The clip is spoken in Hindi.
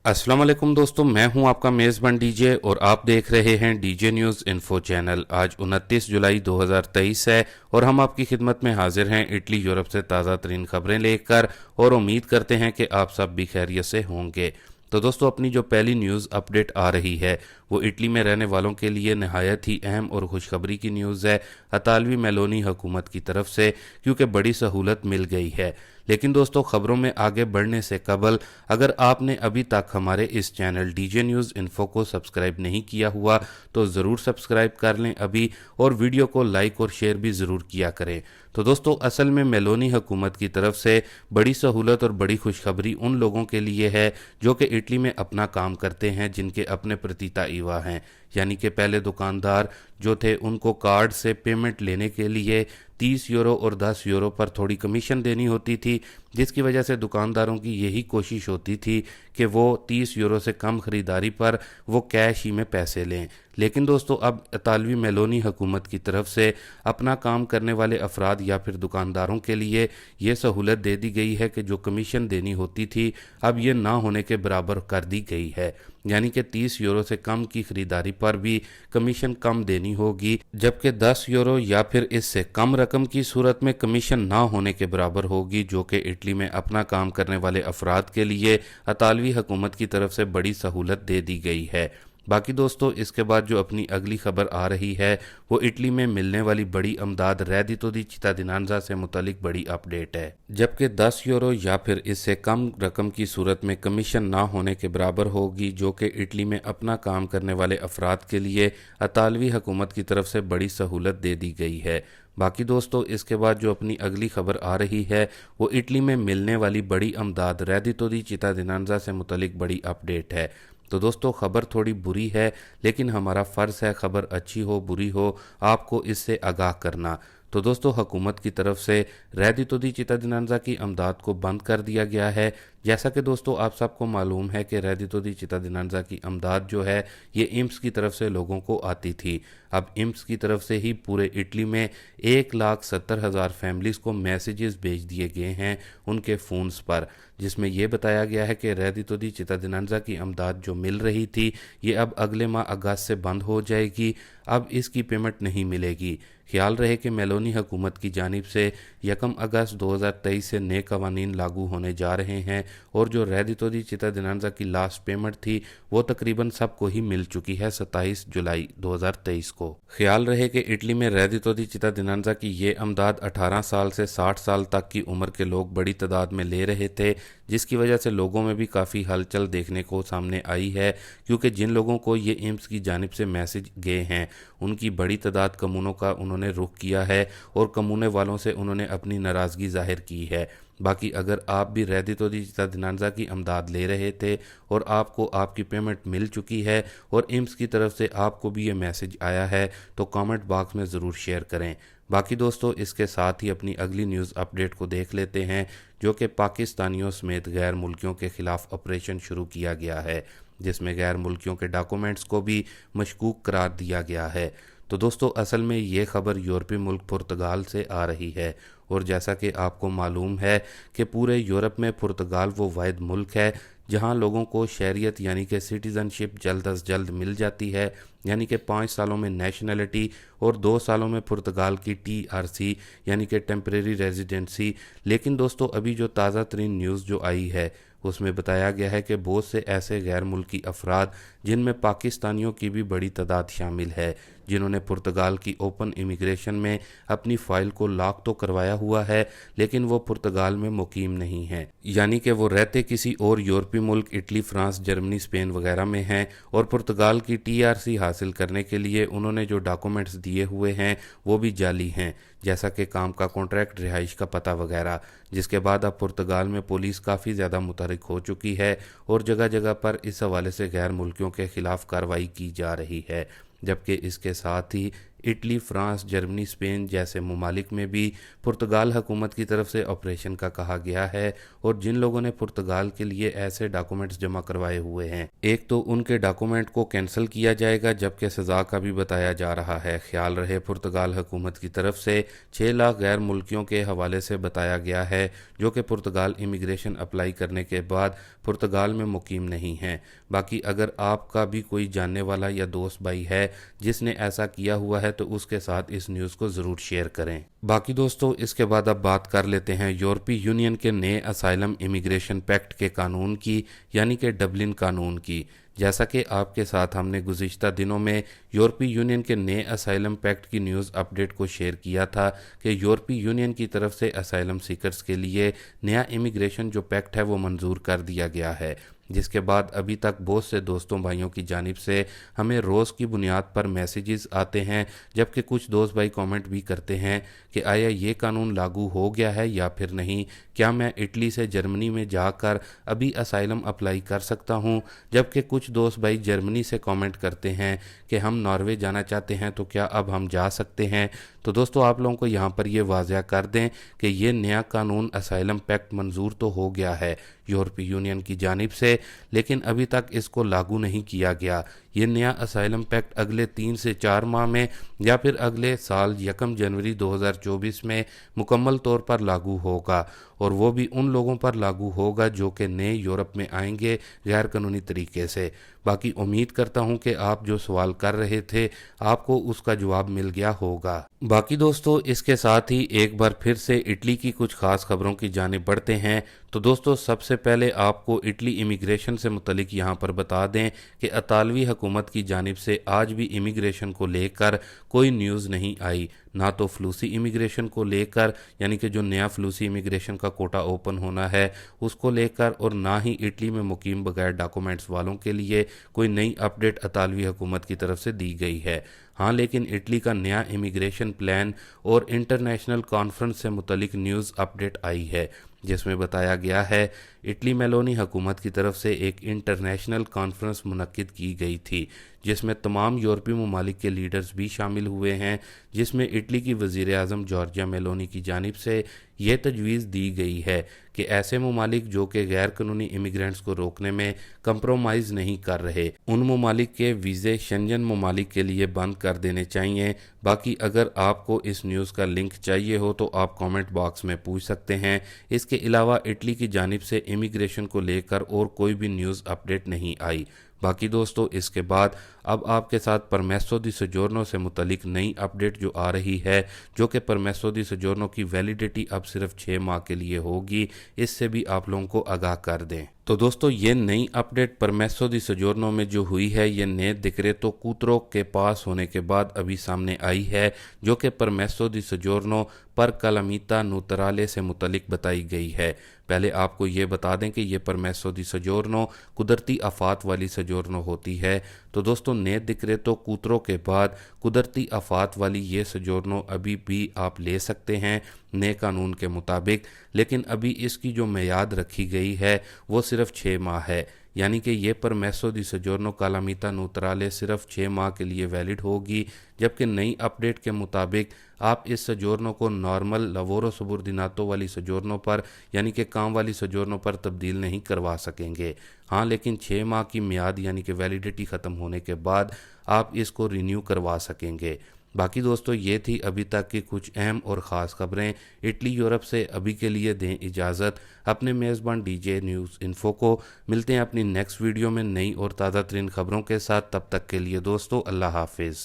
अस्सलाम वालेकुम दोस्तों, मैं हूं आपका मेज़बान डीजे और आप देख रहे हैं डीजे न्यूज़ इन्फो चैनल। आज 29 जुलाई 2023 है और हम आपकी खिदमत में हाजिर हैं इटली यूरोप से ताज़ा तरीन खबरें लेकर और उम्मीद करते हैं कि आप सब भी खैरियत से होंगे। तो दोस्तों, अपनी जो पहली न्यूज़ अपडेट आ रही है वो इटली में रहने वालों के लिए नहायत ही अहम और खुशखबरी की न्यूज़ है अतालवी मेलोनी हुकूमत की तरफ से, क्योंकि बड़ी सहूलत मिल गई है। लेकिन दोस्तों, खबरों में आगे बढ़ने से कबल अगर आपने अभी तक हमारे इस चैनल डीजे न्यूज़ इन्फो को सब्सक्राइब नहीं किया हुआ तो ज़रूर सब्सक्राइब कर लें अभी, और वीडियो को लाइक और शेयर भी ज़रूर किया करें। तो दोस्तों, असल में मेलोनी हुकूमत की तरफ से बड़ी सहूलत और बड़ी खुशखबरी उन लोगों के लिए है जो कि इटली में अपना काम करते हैं, जिनके अपने प्रतीता ईवा हैं। यानी कि पहले दुकानदार जो थे उनको कार्ड से पेमेंट लेने के लिए 30 यूरो और 10 यूरो पर थोड़ी कमीशन देनी होती थी, जिसकी वजह से दुकानदारों की यही कोशिश होती थी कि वो 30 यूरो से कम ख़रीदारी पर वो कैश ही में पैसे लें। लेकिन दोस्तों, अब इतालवी मेलोनी हुकूमत की तरफ से अपना काम करने वाले अफराद या फिर दुकानदारों के लिए ये सहूलत दे दी गई है कि जो कमीशन देनी होती थी अब ये ना होने के बराबर कर दी गई है। यानी कि 30 यूरो से कम की खरीदारी पर भी कमीशन कम देनी होगी, जबकि 10 यूरो या फिर इससे कम रकम की सूरत में कमीशन ना होने के बराबर होगी, जो कि इटली में अपना काम करने वाले अफराद के लिए इतालवी हुकूमत की तरफ से बड़ी सहूलत दे दी गई है। बाकी दोस्तों, इसके बाद जो अपनी अगली खबर आ रही है वो इटली में मिलने वाली बड़ी अमदाद रेडितो दी चित्तादिनांजा से मुतालिक बड़ी अपडेट है। जबकि 10 यूरो या फिर इससे कम रकम की सूरत में कमीशन ना होने के बराबर होगी, जो कि इटली में अपना काम करने वाले अफराद के लिए इतालवी हुकूमत की तरफ से बड़ी सहूलत दे दी गई है। बाकी दोस्तों, इसके बाद जो अपनी अगली खबर आ रही है वो इटली में मिलने वाली बड़ी अमदाद रेडितो दी चित्तादिनांजा से मुतालिक बड़ी अपडेट है। तो दोस्तों, खबर थोड़ी बुरी है, लेकिन हमारा फ़र्ज़ है खबर अच्छी हो बुरी हो आपको इससे आगाह करना। तो दोस्तों, हुकूमत की तरफ से रेडितो दी चित्तादिनांजा की अमदाद को बंद कर दिया गया है। जैसा कि दोस्तों आप सबको मालूम है कि रेडितो दी चित्तादिनांजा की अमदाद जो है ये इम्स की तरफ से लोगों को आती थी। अब इम्स की तरफ से ही पूरे इटली में 1,70,000 फैमिलीज़ को मैसेजेस भेज दिए गए हैं उनके फ़ोन्स पर, जिसमें यह बताया गया है कि रेडितो दी चित्तादिनांजा की अमदाद जो मिल रही थी ये अब अगले माह अगस्त से बंद हो जाएगी। अब इसकी पेमेंट नहीं मिलेगी। ख्याल रहे कि मेलोनी हुकूमत की जानिब से 1 अगस्त 2023 से नए कवानीन लागू होने जा रहे हैं, और जो रेडितो दी चित्तादिनांजा की लास्ट पेमेंट थी वो तकरीबन सबको ही मिल चुकी है 27 जुलाई 2023 को। ख्याल रहे कि इटली में रेडितो दी चित्तादिनांजा की ये अमदाद 18 साल से 60 साल तक की उम्र के लोग बड़ी तादाद में ले रहे थे, जिसकी वजह से लोगों में भी काफ़ी हलचल देखने को सामने आई है, क्योंकि जिन लोगों को ये एम्स की जानिब से मैसेज गए हैं उनकी बड़ी तादाद कम्यूनों का उन्होंने रुख किया है और कम्यूने वालों से उन्होंने अपनी नाराज़गी जाहिर की है। बाकी अगर आप भी रेडितो दी चित्तादिनांजा की अमदाद ले रहे थे और आपको आपकी पेमेंट मिल चुकी है और इम्स की तरफ से आपको भी ये मैसेज आया है तो कमेंट बॉक्स में ज़रूर शेयर करें। बाकी दोस्तों, इसके साथ ही अपनी अगली न्यूज़ अपडेट को देख लेते हैं, जो कि पाकिस्तानियों समेत गैर मुल्कियों के ख़िलाफ़ ऑपरेशन शुरू किया गया है, जिसमें गैर मुल्कियों के डॉक्यूमेंट्स को भी मशकूक करार दिया गया है। तो दोस्तों, असल में ये खबर यूरोपीय मुल्क पुर्तगाल से आ रही है, और जैसा कि आपको मालूम है कि पूरे यूरोप में पुर्तगाल वो वाहिद मुल्क है जहां लोगों को शहरियत यानी कि सिटीज़नशिप जल्द अज जल्द मिल जाती है। यानी कि 5 सालों में नेशनलिटी और 2 सालों में पुर्तगाल की TRC यानी कि टेम्परेरी रेजिडेंसी। लेकिन दोस्तों, अभी जो ताज़ा तरीन न्यूज़ जो आई है उसमें बताया गया है कि बहुत से ऐसे गैर मुल्की अफराद, जिनमें पाकिस्तानियों की भी बड़ी तादाद शामिल है, जिन्होंने पुर्तगाल की ओपन इमिग्रेशन में अपनी फ़ाइल को लॉक तो करवाया हुआ है लेकिन वो पुर्तगाल में मुकीम नहीं है। यानी कि वो रहते किसी और यूरोपीय मुल्क इटली, फ्रांस, जर्मनी, स्पेन वगैरह में हैं, और पुर्तगाल की TRC हासिल करने के लिए उन्होंने जो डॉक्यूमेंट्स दिए हुए हैं वो भी जाली हैं, जैसा कि काम का कॉन्ट्रैक्ट, रिहाइश का पता वगैरह। जिसके बाद अब पुर्तगाल में पुलिस काफ़ी ज़्यादा मुतहरिक हो चुकी है और जगह जगह पर इस हवाले से गैर मुल्कियों के ख़िलाफ़ कार्रवाई की जा रही है। जबकि इसके साथ ही इटली, फ्रांस, जर्मनी, स्पेन जैसे ममालिक में भी पुर्तगाल हुकूमत की तरफ से ऑपरेशन का कहा गया है। और जिन लोगों ने पुर्तगाल के लिए ऐसे डॉक्यूमेंट्स जमा करवाए हुए हैं, एक तो उनके डॉक्यूमेंट को कैंसिल किया जाएगा, जबकि सज़ा का भी बताया जा रहा है। ख्याल रहे पुर्तगाल हुकूमत की तरफ से 6 लाख गैर मुल्कियों के हवाले से बताया गया है जो कि पुर्तगाल इमिग्रेशन अप्लाई करने के बाद पुर्तगाल में मुकीम नहीं हैं। बाकी अगर आपका भी कोई जानने वाला या दोस्त भाई है जिसने ऐसा किया हुआ है तो उसके साथ इस न्यूज़ को ज़रूर शेयर करें। बाकी दोस्तों, इसके बाद अब बात कर लेते हैं यूरोपीय यूनियन के नए असाइलम इमिग्रेशन पैक्ट के कानून की, यानी कि डबलिन कानून की। जैसा कि आपके साथ हमने गुज़िश्ता दिनों में यूरोपीय यूनियन के नए असाइलम पैक्ट की न्यूज़ अपडेट को शेयर किया था कि यूरोपीय यूनियन की तरफ से असाइलम सीकर्स के लिए नया इमिग्रेशन जो पैक्ट है वो मंजूर कर दिया गया है, जिसके बाद अभी तक बहुत से दोस्तों भाइयों की जानिब से हमें रोज़ की बुनियाद पर मैसेजेस आते हैं, जबकि कुछ दोस्त भाई कमेंट भी करते हैं कि आया ये कानून लागू हो गया है या फिर नहीं, क्या मैं इटली से जर्मनी में जाकर अभी असाइलम अप्लाई कर सकता हूँ। जबकि कुछ दोस्त भाई जर्मनी से कमेंट करते हैं कि हम नॉर्वे जाना चाहते हैं तो क्या अब हम जा सकते हैं। तो दोस्तों, आप लोगों को यहाँ पर ये वाज़ह कर दें कि ये नया कानून असाइलम पैक्ट मंजूर तो हो गया है यूरोपीय यूनियन की जानिब से, लेकिन अभी तक इसको लागू नहीं किया गया। ये नया असाइलम पैक्ट अगले 3 से 4 माह में या फिर अगले साल 1 जनवरी 2024 में मुकम्मल तौर पर लागू होगा, और वो भी उन लोगों पर लागू होगा जो कि नए यूरोप में आएंगे गैर कानूनी तरीके से। बाकी उम्मीद करता हूं कि आप जो सवाल कर रहे थे आपको उसका जवाब मिल गया होगा। बाकी दोस्तों, इसके साथ ही एक बार फिर से इटली की कुछ खास खबरों की जानिब बढ़ते हैं। तो दोस्तों, सबसे पहले आपको इटली इमिग्रेशन से मुतलिक यहाँ पर बता दें कि इतालवी हुकूमत की जानिब से आज भी इमिग्रेशन को लेकर कोई न्यूज़ नहीं आई, ना तो फ्लूसी इमिग्रेशन को लेकर, यानी कि जो नया फ्लूसी इमिग्रेशन का कोटा ओपन होना है उसको लेकर, और ना ही इटली में मुकीम बगैर डॉक्यूमेंट्स वालों के लिए कोई नई अपडेट इतालवी हुकूमत की तरफ से दी गई है। हाँ, लेकिन इटली का नया इमिग्रेशन प्लान और इंटरनेशनल कॉन्फ्रेंस से मुतलिक न्यूज़ अपडेट आई है, जिसमें बताया गया है इटली मेलोनी हुकूमत की तरफ से एक इंटरनेशनल कॉन्फ्रेंस मुनक्किद की गई थी, जिसमें तमाम यूरोपीय ममालिक के लीडर्स भी शामिल हुए हैं, जिसमें इटली की वज़ीर आज़म जॉर्जिया मेलोनी की जानिब से ये तजवीज़ दी गई है कि ऐसे ममालिक जो कि गैर कानूनी इमिग्रेंट्स को रोकने में कंप्रोमाइज़ नहीं कर रहे, उन ममालिक के वीज़े शेंजन ममालिक के लिए बंद कर देने चाहिए। बाकी अगर आपको इस न्यूज़ का लिंक चाहिए हो तो आप कमेंट बॉक्स में पूछ सकते हैं। इसके अलावा इटली की जानिब से इमिग्रेशन को लेकर और कोई भी न्यूज़ अपडेट नहीं आई। बाकी दोस्तों, इसके बाद अब आपके साथ परमेसो दी सोजोर्नो से मुतलिक नई अपडेट जो आ रही है, जो कि परमेसो दी सोजोर्नो की वैलिडिटी अब सिर्फ 6 माह के लिए होगी, इससे भी आप लोगों को आगाह कर दें। तो दोस्तों, ये नई अपडेट परमेसो दी सोजोर्नो में जो हुई है, ये नए डिक्रेतो कूत्रो के पास होने के बाद अभी सामने आई है, जो कि परमेसो दी सोजोर्नो पर कलामिता न्यूट्राले से मुतलिक बताई गई है। पहले आपको ये बता दें कि ये परमेसो दी सोजोर्नो कुदरती आफात वाली सोजोर्नो होती है। तो दोस्तों, नए डिक्रेतो कूत्रो के बाद कुदरती आफात वाली ये सोजोर्नो अभी भी आप ले सकते हैं नए कानून के मुताबिक, लेकिन अभी इसकी जो मियाद रखी गई है वो सिर्फ 6 माह है, यानी कि ये परमेसो दी सोजोर्नो कालामिता न्यूट्राले सिर्फ 6 माह के लिए वैलिड होगी। जबकि नई अपडेट के मुताबिक आप इस सोजोर्नो को नॉर्मल लवोरो सबुर्दिनातो वाली सोजोर्नो पर, यानी कि काम वाली सोजोर्नो पर तब्दील नहीं करवा सकेंगे। हाँ, लेकिन 6 माह की मियाद यानी कि वैलिडिटी ख़त्म होने के बाद आप इसको रिन्यू करवा सकेंगे। बाकी दोस्तों, ये थी अभी तक की कुछ अहम और ख़ास खबरें इटली यूरोप से। अभी के लिए दें इजाज़त अपने मेज़बान डीजे न्यूज़ इन्फो को। मिलते हैं अपनी नेक्स्ट वीडियो में नई और ताज़ा तरीन खबरों के साथ। तब तक के लिए दोस्तों, अल्लाह हाफिज़।